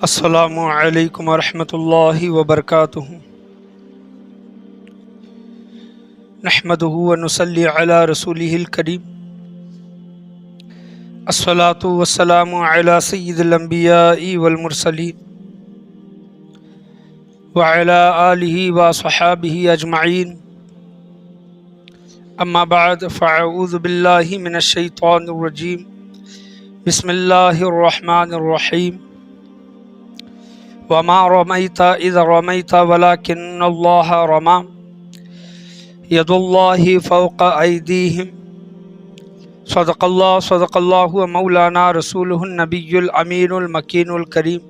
السلام علیکم ورحمۃ اللہ وبرکاتہ۔ نحمدہ ونصلی علی رسولہ الکریم، الصلاۃ والسلام علی سید الانبیاء والمرسلین وعلی آلہ وصحابہ اجمعین، اما بعد فاعوذ باللہ من الشیطان الرجیم، بسم اللہ الرحمن الرحیم۔ وما رمیت اذ رمیت ولکن اللہ رمی، ید اللہ فوق ایدیہم، صدق اللہ مولانا رسولہ النبی الامین المکین الکریم،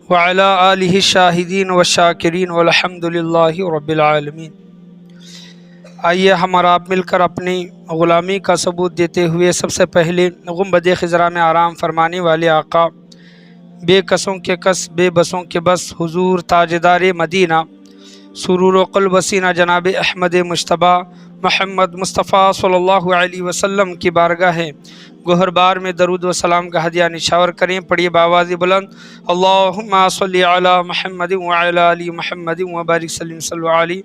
وعلی آلہ الشاہدین والشاکرین والحمد للہ رب العالمین۔ آئیے ہم اور آپ مل کر اپنی غلامی کا ثبوت دیتے ہوئے سب سے پہلے گنبد خضرا میں آرام فرمانے والے آقا، بے کسوں کے کس بے بسوں کے بس، حضور تاجدار مدینہ سرور و قلب وسینہ جناب احمد مجتبیٰ محمد مصطفیٰ صلی اللہ علیہ وسلم کی بارگاہ گوہر بار میں درود و سلام کا ہدیہ نشاور کریں۔ پڑھیے بآواز بلند، اللہم صلی علی محمد وعلی آل محمد وبارک وسلم صلی اللہ علیہ،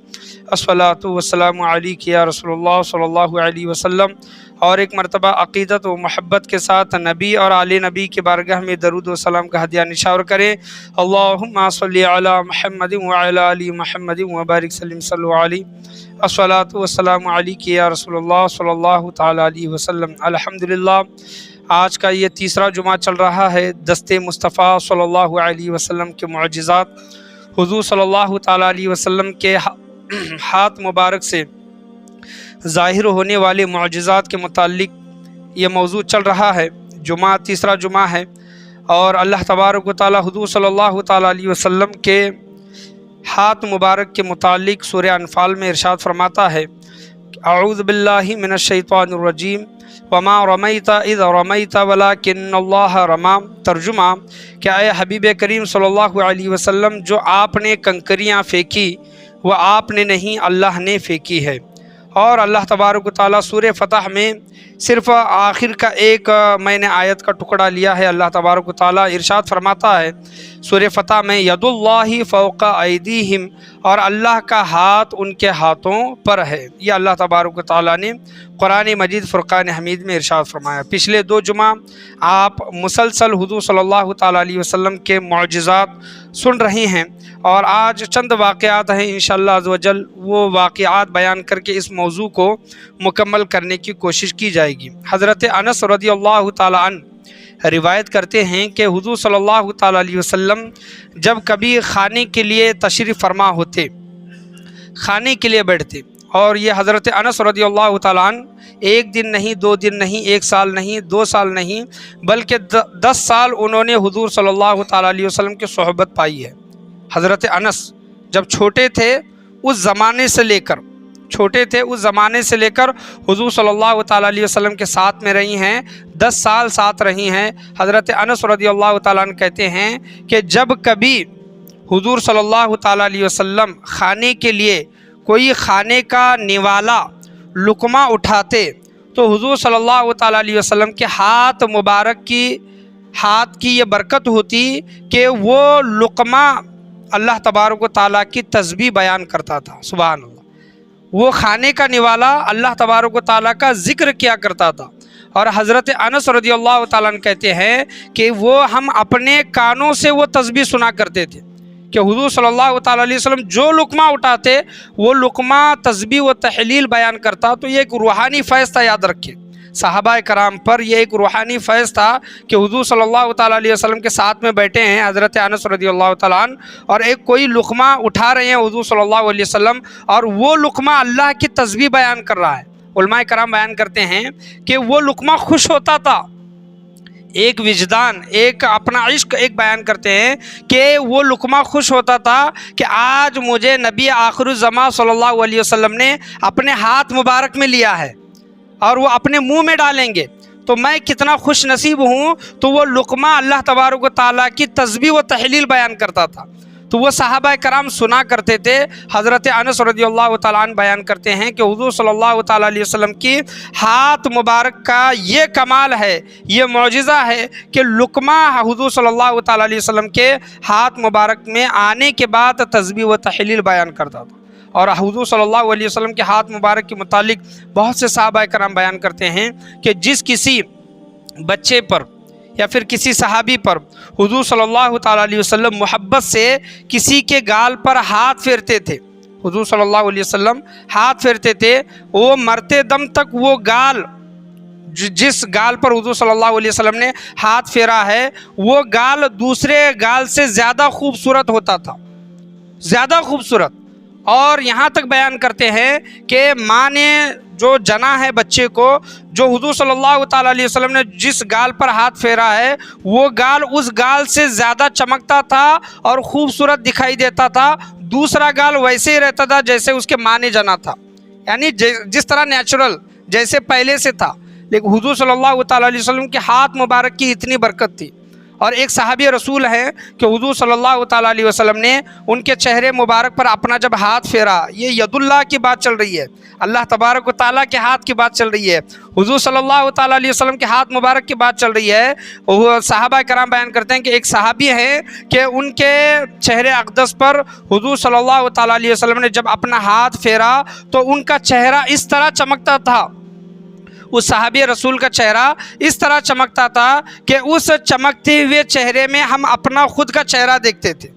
الصلاۃ والسلام علیک یا رسول اللہ صلی اللہ علیہ وسلم۔ اور ایک مرتبہ عقیدت و محبت کے ساتھ نبی اور آل نبی کی بارگاہ میں درود و سلام کا ہدیہ نشاور کریں۔ اللہم صلی علی محمد وعلی آل محمد وبارک وسلم صلی اللہ علیہ، الصلاۃ والسلام علیک یا رسول اللہ صلی اللہ تعالی علیہ وسلم۔ الحمدللہ، آج کا یہ تیسرا جمعہ چل رہا ہے دست مصطفیٰ صلی اللہ علیہ وسلم کے معجزات، حضور صلی اللہ تعالی علیہ وسلم کے ہاتھ مبارک سے ظاہر ہونے والے معجزات کے متعلق یہ موضوع چل رہا ہے۔ جمعہ تیسرا جمعہ ہے، اور اللہ تبارک و تعالی حضور صلی اللہ تعالی علیہ وسلم کے ہاتھ مبارک کے متعلق سورہ انفال میں ارشاد فرماتا ہے، اعوذ باللہ من الشیطان الرجیم، وما رمیت اذ رمیت ولکن اللہ رمی۔ ترجمہ کہ اے حبیب کریم صلی اللہ علیہ وسلم، جو آپ نے کنکریاں پھینکی وہ آپ نے نہیں، اللہ نے پھینکی ہے۔ اور اللہ تبارک و تعالیٰ سورہ فتح میں صرف آخر کا ایک میں نے آیت کا ٹکڑا لیا ہے۔ اللہ تبارک و تعالیٰ ارشاد فرماتا ہے سورہ فتح میں، ید اللہ فوق ایدیہم، اور اللہ کا ہاتھ ان کے ہاتھوں پر ہے۔ یہ اللہ تبارک و تعالیٰ نے قرآن مجید فرقان حمید میں ارشاد فرمایا۔ پچھلے دو جمعہ آپ مسلسل حضور صلی اللہ تعالیٰ علیہ وسلم کے معجزات سن رہے ہیں، اور آج چند واقعات ہیں انشاءاللہ عز و جل، وہ واقعات بیان کر کے اس موضوع کو مکمل کرنے کی کوشش کی جائے گی۔ حضرت انس رضی اللہ تعالیٰ عنہ روایت کرتے ہیں کہ حضور صلی اللہ تعالیٰ علیہ وسلم جب کبھی کھانے کے لیے تشریف فرما ہوتے، کھانے کے لیے بیٹھتے، اور یہ حضرت انس رضی اللہ تعالیٰ عنہ ایک دن نہیں، دو دن نہیں، ایک سال نہیں، دو سال نہیں، بلکہ 10 سال انہوں نے حضور صلی اللہ تعالیٰ علیہ وسلم کی صحبت پائی ہے۔ حضرت انس جب چھوٹے تھے اس زمانے سے لے کر حضور صلی اللہ تعالیٰ علیہ وسلم کے ساتھ میں رہی ہیں، 10 سال ساتھ رہی ہیں۔ حضرت انس رضی اللہ تعالیٰ عنہ کہتے ہیں کہ جب کبھی حضور صلی اللہ تعالیٰ علیہ وسلم کھانے کے لیے کوئی کھانے کا نوالا لقمہ اٹھاتے تو حضور صلی اللہ تعالیٰ علیہ وسلم کے ہاتھ مبارک کی یہ برکت ہوتی کہ وہ لقمہ اللہ تبارک و تعالیٰ کی تسبیح بیان کرتا تھا۔ سبحان اللہ، وہ کھانے کا نوالا اللہ تبارک و تعالیٰ کا ذکر کیا کرتا تھا۔ اور حضرت انس رضی اللہ تعالیٰ عنہ کہتے ہیں کہ ہم اپنے کانوں سے وہ تسبیح سنا کرتے تھے کہ حضور صلی اللہ تعالیٰ علیہ وسلم جو لقمہ اٹھاتے وہ لقمہ تسبیح و تحلیل بیان کرتا۔ تو یہ ایک روحانی فیض تھا، یاد رکھیں، صحابہ کرام پر یہ ایک روحانی فیض تھا کہ حضور صلی اللہ تعالیٰ علیہ وسلم کے ساتھ میں بیٹھے ہیں حضرت انس رضی اللہ تعالیٰ عنہ، اور ایک کوئی لقمہ اٹھا رہے ہیں حضور صلی اللہ علیہ وسلم، اور وہ لقمہ اللہ کی تسبیح بیان کر رہا ہے۔ علماء کرام بیان کرتے ہیں کہ وہ لقمہ خوش ہوتا تھا، ایک وجدان، ایک اپنا عشق ایک بیان کرتے ہیں کہ وہ لقمہ خوش ہوتا تھا کہ آج مجھے نبی آخر الزماں صلی اللہ علیہ وسلم نے اپنے ہاتھ مبارک میں لیا ہے اور وہ اپنے منہ میں ڈالیں گے، تو میں کتنا خوش نصیب ہوں۔ تو وہ لقمہ اللہ تبارک و تعالیٰ کی تسبیح و تحلیل بیان کرتا تھا۔ تو وہ صحابہ کرام سنا کرتے تھے۔ حضرت انس رضی اللہ تعالیٰ عنہ بیان کرتے ہیں کہ حضور صلی اللہ تعالیٰ علیہ وسلم کی ہاتھ مبارک کا یہ کمال ہے، یہ معجزہ ہے کہ لقمہ حضور صلی اللہ تعالیٰ علیہ وسلم کے ہاتھ مبارک میں آنے کے بعد تسبیح و تحلیل بیان کرتا تھا۔ اور حضور صلی اللہ علیہ وسلم کے ہاتھ مبارک کے متعلق بہت سے صحابہ کرام بیان کرتے ہیں کہ جس کسی بچے پر یا پھر کسی صحابی پر حضور صلی اللہ تعالیٰ علیہ وسلم محبت سے کسی کے گال پر ہاتھ پھیرتے تھے، حضور صلی اللہ علیہ وسلم ہاتھ پھیرتے تھے، وہ مرتے دم تک وہ گال، جس گال پر حضور صلی اللہ علیہ وسلم نے ہاتھ پھیرا ہے، وہ گال دوسرے گال سے زیادہ خوبصورت ہوتا تھا، زیادہ خوبصورت۔ اور یہاں تک بیان کرتے ہیں کہ ماں نے جو جنا ہے بچے کو، جو حضور صلی اللہ تعالیٰ علیہ وسلم نے جس گال پر ہاتھ پھیرا ہے، وہ گال اس گال سے زیادہ چمکتا تھا اور خوبصورت دکھائی دیتا تھا، دوسرا گال ویسے ہی رہتا تھا جیسے اس کے ماں نے جنا تھا، یعنی جس طرح نیچرل جیسے پہلے سے تھا۔ لیکن حضور صلی اللہ تعالیٰ علیہ وسلم کے ہاتھ مبارک کی اتنی برکت تھی۔ اور ایک صحابی رسول ہے کہ حضور صلی اللہ تعالیٰ علیہ وسلم نے ان کے چہرے مبارک پر اپنا جب ہاتھ پھیرا، یہ ید اللہ کی بات چل رہی ہے، اللہ تبارک و تعالیٰ کے ہاتھ کی بات چل رہی ہے، حضور صلی اللہ تعالیٰ علیہ وسلم کے ہاتھ مبارک کی بات چل رہی ہے۔ وہ صحابہ کرام بیان کرتے ہیں کہ ایک صحابی ہے کہ ان کے چہرے اقدس پر حضور صلی اللہ تعالیٰ علیہ وسلم نے جب اپنا ہاتھ پھیرا تو ان کا چہرہ اس طرح چمکتا تھا، اس صحابی رسول کا چہرہ اس طرح چمکتا تھا کہ اس چمکتے ہوئے چہرے میں ہم اپنا خود کا چہرہ دیکھتے تھے،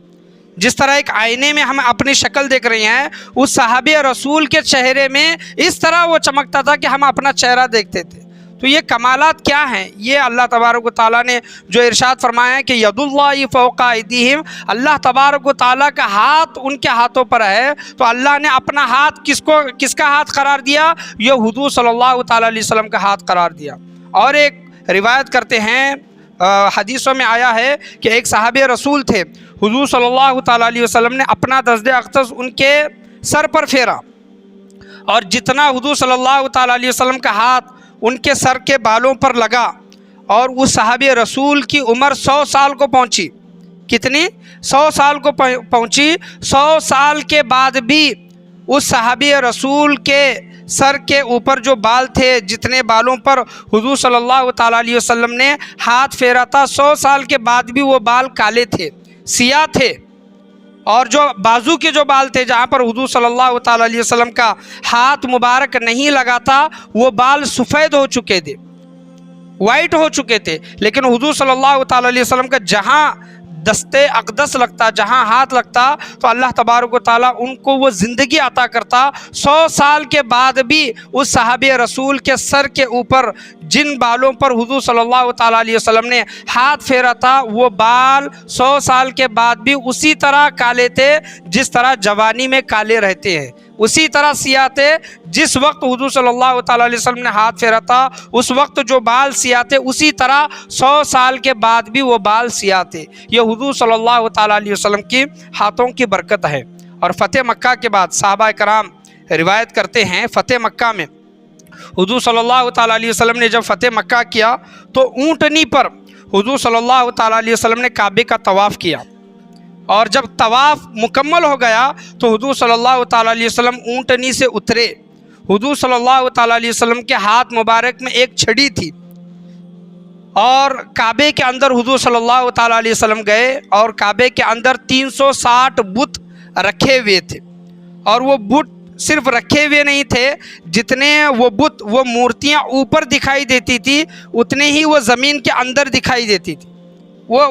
جس طرح ایک آئینے میں ہم اپنی شکل دیکھ رہے ہیں، اس صحابی رسول کے چہرے میں اس طرح وہ چمکتا تھا کہ ہم اپنا چہرہ دیکھتے تھے۔ تو یہ کمالات کیا ہیں؟ یہ اللہ تبارک و تعالیٰ نے جو ارشاد فرمایا ہے کہ ید اللہ فوق ایدیہم، اللہ تبارک و تعالیٰ کا ہاتھ ان کے ہاتھوں پر ہے، تو اللہ نے اپنا ہاتھ کس کا ہاتھ قرار دیا؟ یہ حضور صلی اللہ تعالیٰ علیہ وسلم کا ہاتھ قرار دیا۔ اور ایک روایت کرتے ہیں، حدیثوں میں آیا ہے کہ ایک صحابی رسول تھے، حضور صلی اللہ تعالیٰ علیہ وسلم نے اپنا دست اقدس ان کے سر پر پھیرا، اور جتنا حضور صلی اللہ تعالیٰ علیہ وسلم کا ہاتھ ان کے سر کے بالوں پر لگا، اور اس صحابی رسول کی عمر 100 سال کو پہنچی۔ کتنی؟ 100 سال کو پہنچی۔ 100 سال کے بعد بھی اس صحابی رسول کے سر کے اوپر جو بال تھے، جتنے بالوں پر حضور صلی اللہ تعالیٰ علیہ وسلم نے ہاتھ پھیرا تھا، 100 سال کے بعد بھی وہ بال کالے تھے، سیاہ تھے۔ اور جو بازو کے جو بال تھے، جہاں پر حضور صلی اللہ تعالیٰ علیہ وسلم کا ہاتھ مبارک نہیں لگا تھا، وہ بال سفید ہو چکے تھے، وائٹ ہو چکے تھے۔ لیکن حضور صلی اللہ تعالیٰ علیہ وسلم کا جہاں دست اقدس لگتا، جہاں ہاتھ لگتا، تو اللہ تبارک و تعالیٰ ان کو وہ زندگی عطا کرتا۔ 100 سال کے بعد بھی اس صحابی رسول کے سر کے اوپر جن بالوں پر حضور صلی اللہ تعالیٰ علیہ وسلم نے ہاتھ پھیرا تھا، وہ بال 100 سال کے بعد بھی اسی طرح کالے تھے جس طرح جوانی میں کالے رہتے ہیں، اسی طرح سیاہ تھے۔ جس وقت حضور صلی اللہ تعالیٰ علیہ وسلم نے ہاتھ پھیرا تھا، اس وقت جو بال سیاہ تھے، اسی طرح 100 سال کے بعد بھی وہ بال سیاہ تھے۔ یہ حضور صلی اللہ تعالیٰ علیہ وسلم کی ہاتھوں کی برکت ہے۔ اور فتح مکہ کے بعد صحابہ کرام روایت کرتے ہیں، فتح مکہ میں حضور صلی اللہ تعالیٰ علیہ وسلم نے جب فتح مکہ کیا تو اونٹنی پر حضور صلی اللہ تعالیٰ علیہ وسلم نے کعبے کا طواف کیا، اور جب طواف مکمل ہو گیا تو حضور صلی اللہ تعالیٰ علیہ وسلم اونٹنی سے اترے۔ حضور صلی اللہ تعالیٰ علیہ وسلم کے ہاتھ مبارک میں ایک چھڑی تھی، اور کعبے کے اندر حضور صلی اللہ تعالیٰ علیہ وسلم گئے، اور کعبے کے اندر 360 بت رکھے ہوئے تھے، اور وہ بت صرف رکھے ہوئے نہیں تھے، جتنے وہ بت، وہ مورتیاں اوپر دکھائی دیتی تھی، اتنے ہی وہ زمین کے اندر دکھائی دیتی تھی۔ وہ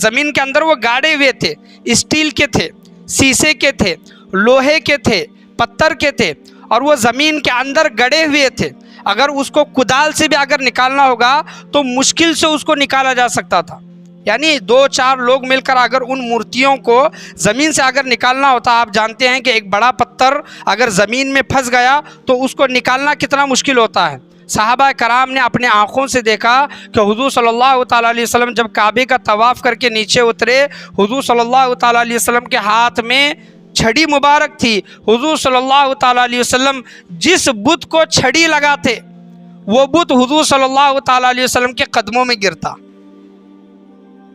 زمین کے اندر وہ گاڑے ہوئے تھے، اسٹیل کے تھے، شیشے کے تھے، لوہے کے تھے، پتھر کے تھے، اور وہ زمین کے اندر گڑے ہوئے تھے۔ اگر اس کو کدال سے بھی اگر نکالنا ہوگا تو مشکل سے اس کو نکالا جا سکتا تھا، یعنی 2-4 لوگ مل کر اگر ان مورتیوں کو زمین سے اگر نکالنا ہوتا، آپ جانتے ہیں کہ ایک بڑا پتھر اگر زمین میں پھنس گیا تو اس کو نکالنا کتنا مشکل ہوتا ہے۔ صحابہ کرام نے اپنے آنکھوں سے دیکھا کہ حضور صلی اللہ تعالیٰ علیہ وسلم جب کعبے کا طواف کر کے نیچے اترے، حضور صلی اللہ تعالیٰ علیہ وسلم کے ہاتھ میں چھڑی مبارک تھی۔ حضور صلی اللہ تعالیٰ علیہ وسلم جس بت کو چھڑی لگاتے، وہ بت حضور صلی اللہ تعالیٰ علیہ وسلم کے قدموں میں گرتا،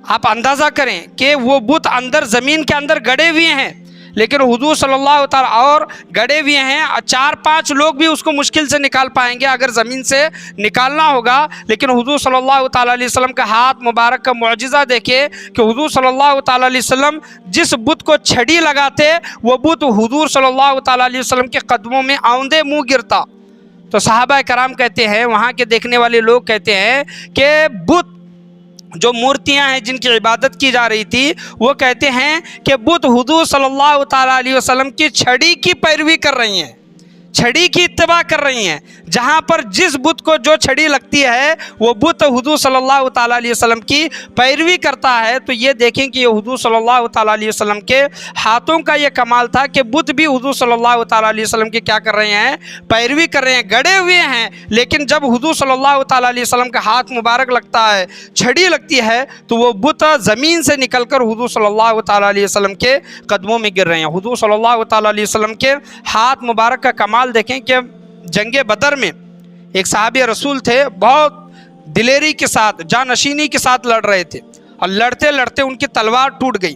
آپ اندازہ کریں کہ وہ بت اندر زمین کے اندر گڑے ہوئے ہیں، لیکن حضور صلی اللہ تعالیٰ اور گڑے ہوئے ہیں، 4-5 لوگ بھی اس کو مشکل سے نکال پائیں گے اگر زمین سے نکالنا ہوگا۔ لیکن حضور صلی اللہ تعالیٰ علیہ وسلم کا ہاتھ مبارک کا معجزہ دیکھے کہ حضور صلی اللہ تعالیٰ علیہ وسلم جس بت کو چھڑی لگاتے وہ بت حضور صلی اللہ تعالیٰ علیہ وسلم کے قدموں میں آوندے منہ گرتا۔ تو صحابہ کرام کہتے ہیں، وہاں کے دیکھنے والے لوگ کہتے ہیں کہ بت جو مورتیاں ہیں جن کی عبادت کی جا رہی تھی، وہ کہتے ہیں کہ بت حضور صلی اللہ تعالیٰ علیہ وسلم کی چھڑی کی پیروی کر رہی ہیں، چھڑی کی اتباع کر رہی ہیں۔ جہاں پر جس بت کو جو چھڑی لگتی ہے وہ بت حضور صلی اللہ تعالیٰ علیہ وسلم کی پیروی کرتا ہے۔ تو یہ دیکھیں کہ یہ حضور صلی اللہ تعالیٰ علیہ وسلم کے ہاتھوں کا یہ کمال تھا کہ بت بھی حضور صلی اللہ تعالیٰ علیہ وسلم کی کیا کر رہے ہیں؟ پیروی کر رہے ہیں، گڑے ہوئے ہیں، لیکن جب حضور صلی اللہ تعالیٰ علیہ وسلم کا ہاتھ مبارک لگتا ہے، چھڑی لگتی ہے، تو وہ بت زمین سے نکل کر حضور صلی اللہ تعالیٰ علیہ وسلم کے قدموں میں گر رہے ہیں۔ حضور صلی اللہ تعالیٰ علیہ وسلم کے ہاتھ مبارک کا کمال دیکھیں کہ جنگ بدر میں ایک صحابی رسول تھے، بہت دلیری کے ساتھ، جانشینی کے ساتھ لڑ رہے تھے، اور لڑتے لڑتے ان کی تلوار ٹوٹ گئی۔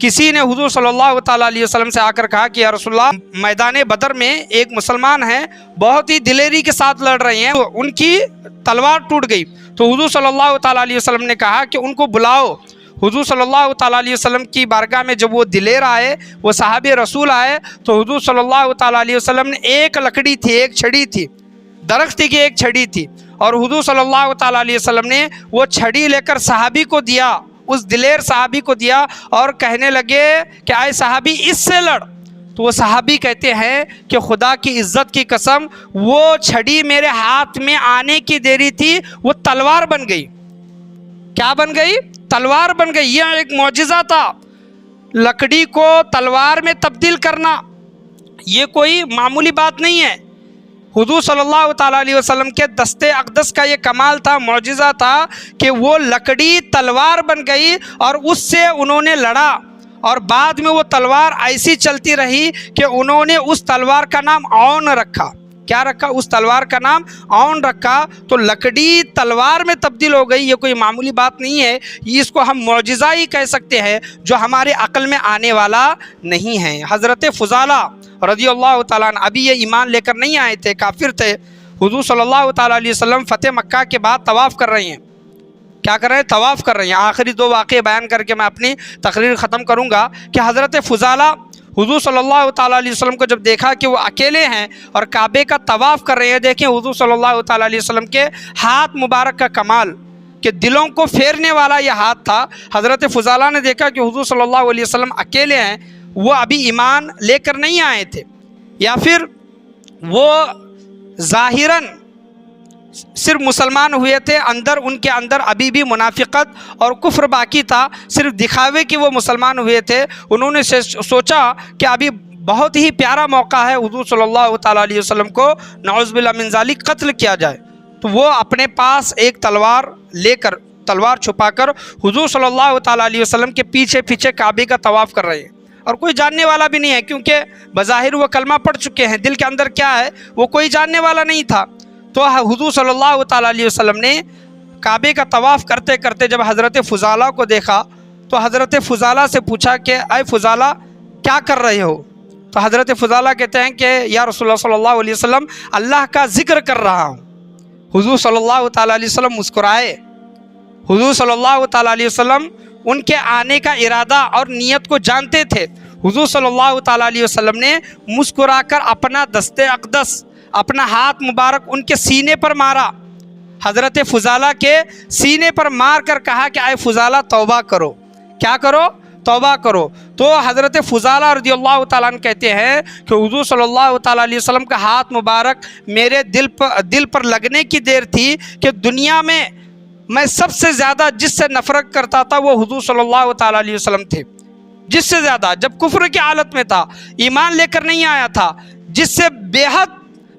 کسی نے حضور صلی اللہ تعالیٰ علیہ وسلم سے آ کر کہا کہ یا رسول اللہ، میدان بدر میں ایک مسلمان ہے، بہت ہی دلیری کے ساتھ لڑ رہے ہیں، ان کی تلوار ٹوٹ گئی۔ تو حضور صلی اللہ تعالیٰ علیہ وسلم نے کہا کہ ان کو بلاؤ۔ حضور صلی اللہ تعالیٰ علیہ وسلم کی بارگاہ میں جب وہ دلیر آئے، وہ صحابی رسول آئے، تو حضور صلی اللہ تعالیٰ علیہ وسلم نے ایک لکڑی تھی، ایک چھڑی تھی، درخت کی ایک چھڑی تھی، اور حضور صلی اللہ تعالیٰ علیہ وسلم نے وہ چھڑی لے کر صحابی کو دیا، اس دلیر صحابی کو دیا، اور کہنے لگے کہ اے صحابی اس سے لڑ۔ تو وہ صحابی کہتے ہیں کہ خدا کی عزت کی قسم، وہ چھڑی میرے ہاتھ میں آنے کی دیری تھی، وہ تلوار بن گئی۔ کیا بن گئی؟ تلوار بن گئی۔ یہ ایک معجزہ تھا، لکڑی کو تلوار میں تبدیل کرنا، یہ کوئی معمولی بات نہیں ہے۔ حضور صلی اللہ تعالیٰ علیہ وسلم کے دست اقدس کا یہ کمال تھا، معجزہ تھا کہ وہ لکڑی تلوار بن گئی، اور اس سے انہوں نے لڑا، اور بعد میں وہ تلوار ایسی چلتی رہی کہ انہوں نے اس تلوار کا نام عون رکھا۔ کیا رکھا؟ اس تلوار کا نام عون رکھا۔ تو لکڑی تلوار میں تبدیل ہو گئی، یہ کوئی معمولی بات نہیں ہے، اس کو ہم معجزہ ہی کہہ سکتے ہیں جو ہمارے عقل میں آنے والا نہیں ہے۔ حضرت فضالہ رضی اللہ تعالیٰ عنہ ابھی یہ ایمان لے کر نہیں آئے تھے، کافر تھے۔ حضور صلی اللہ تعالیٰ علیہ وسلم فتح مکہ کے بعد طواف کر رہے ہیں۔ کیا کر رہے ہیں؟ طواف کر رہے ہیں۔ آخری 2 واقعے بیان کر کے میں اپنی تقریر ختم کروں گا کہ حضرت فضالہ حضور صلی اللہ تعالیٰ علیہ وسلم کو جب دیکھا کہ وہ اکیلے ہیں اور کعبے کا طواف کر رہے ہیں، دیکھیں حضور صلی اللہ تعالیٰ علیہ وسلم کے ہاتھ مبارک کا کمال کہ دلوں کو پھیرنے والا یہ ہاتھ تھا۔ حضرت فضالہ نے دیکھا کہ حضور صلی اللہ علیہ وسلم اکیلے ہیں، وہ ابھی ایمان لے کر نہیں آئے تھے، یا پھر وہ ظاہراً صرف مسلمان ہوئے تھے، اندر ان کے اندر ابھی بھی منافقت اور کفر باقی تھا، صرف دکھاوے کی وہ مسلمان ہوئے تھے۔ انہوں نے سوچا کہ ابھی بہت ہی پیارا موقع ہے، حضور صلی اللہ تعالیٰ علیہ وسلم کو نعوذ باللہ من ذالک قتل کیا جائے۔ تو وہ اپنے پاس ایک تلوار لے کر، تلوار چھپا کر حضور صلی اللہ تعالیٰ علیہ وسلم کے پیچھے پیچھے کعبے کا طواف کر رہے ہیں، اور کوئی جاننے والا بھی نہیں ہے، کیونکہ بظاہر وہ کلمہ پڑھ چکے ہیں، دل کے اندر کیا ہے وہ کوئی جاننے والا نہیں تھا۔ تو حضور صلی اللہ تعالیٰ علیہ وسلم نے کعبے کا طواف کرتے کرتے جب حضرت فضالہ کو دیکھا تو حضرت فضالہ سے پوچھا کہ اے فضالہ کیا کر رہے ہو؟ تو حضرت فضالہ کہتے ہیں کہ یا رسول اللہ صلی اللہ علیہ وسلم، اللہ کا ذکر کر رہا ہوں۔ حضور صلی اللہ تعالیٰ علیہ وسلم مسکرائے۔ حضور صلی اللہ تعالیٰ علیہ وسلم ان کے آنے کا ارادہ اور نیت کو جانتے تھے۔ حضور صلی اللہ تعالیٰ علیہ وسلم نے مسکرا کر اپنا دست اقدس، اپنا ہاتھ مبارک ان کے سینے پر مارا، حضرت فضالہ کے سینے پر مار کر کہا کہ اے فضالہ توبہ کرو۔ کیا کرو؟ توبہ کرو۔ تو حضرت فضالہ رضی اللہ تعالیٰ عنہ کہتے ہیں کہ حضور صلی اللہ تعالیٰ علیہ وسلم کا ہاتھ مبارک میرے دل پر لگنے کی دیر تھی کہ دنیا میں سب سے زیادہ جس سے نفرت کرتا تھا وہ حضور صلی اللہ تعالیٰ علیہ وسلم تھے، جس سے زیادہ، جب کفر کی حالت میں تھا، ایمان لے کر نہیں آیا تھا، جس سے بے حد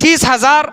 30,000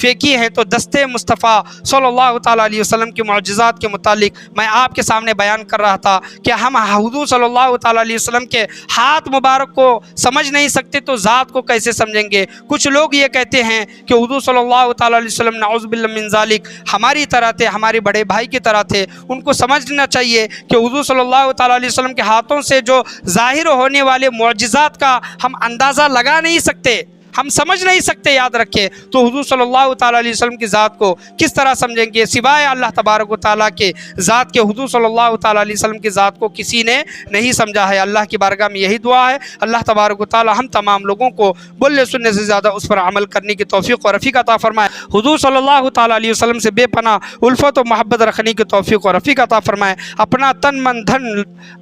پھینکی ہیں تو دستے مصطفیٰ صلی اللہ تعالیٰ علیہ وسلم کے معجزات کے متعلق میں آپ کے سامنے بیان کر رہا تھا کہ ہم حضور صلی اللہ تعالیٰ علیہ وسلم کے ہاتھ مبارک کو سمجھ نہیں سکتے تو ذات کو کیسے سمجھیں گے؟ کچھ لوگ یہ کہتے ہیں کہ حضور صلی اللہ تعالیٰ علیہ وسلم نعوذ باللہ من ذالک ہماری طرح تھے، ہمارے بڑے بھائی کی طرح تھے، ان کو سمجھنا چاہیے کہ حضور صلی اللہ تعالیٰ علیہ وسلم کے ہاتھوں سے جو ظاہر ہونے والے معجزات کا ہم اندازہ لگا نہیں سکتے، ہم سمجھ نہیں سکتے، یاد رکھے تو حضور صلی اللہ تعالیٰ علیہ وسلم کی ذات کو کس طرح سمجھیں گے؟ سوائے اللہ تبارک و تعالیٰ کے ذات کے حضور صلی اللہ تعالیٰ علیہ وسلم کی ذات کو کسی نے نہیں سمجھا ہے۔ اللہ کی بارگاہ میں یہی دعا ہے، اللہ تبارک و تعالیٰ ہم تمام لوگوں کو بولنے سننے سے زیادہ اس پر عمل کرنے کی توفیق و رفیق عطا فرمائے، حضور صلی اللہ تعالیٰ علیہ وسلم سے بے پناہ الفت و محبت رکھنے کی توفیق و رفیق عطا فرمائے، اپنا تن من دھن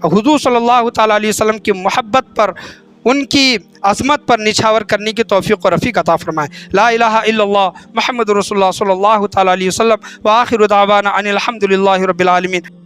حضور صلی اللہ تعالیٰ علیہ وسلم کی محبت پر، ان کی عظمت پر نچھاور کرنے کی توفیق و رفیق عطا فرمائے۔ لا الہ الا اللہ محمد رسول اللہ صلی اللہ تعالیٰ علیہ وسلم، وآخر دعوانا ان الحمد للہ رب العالمین۔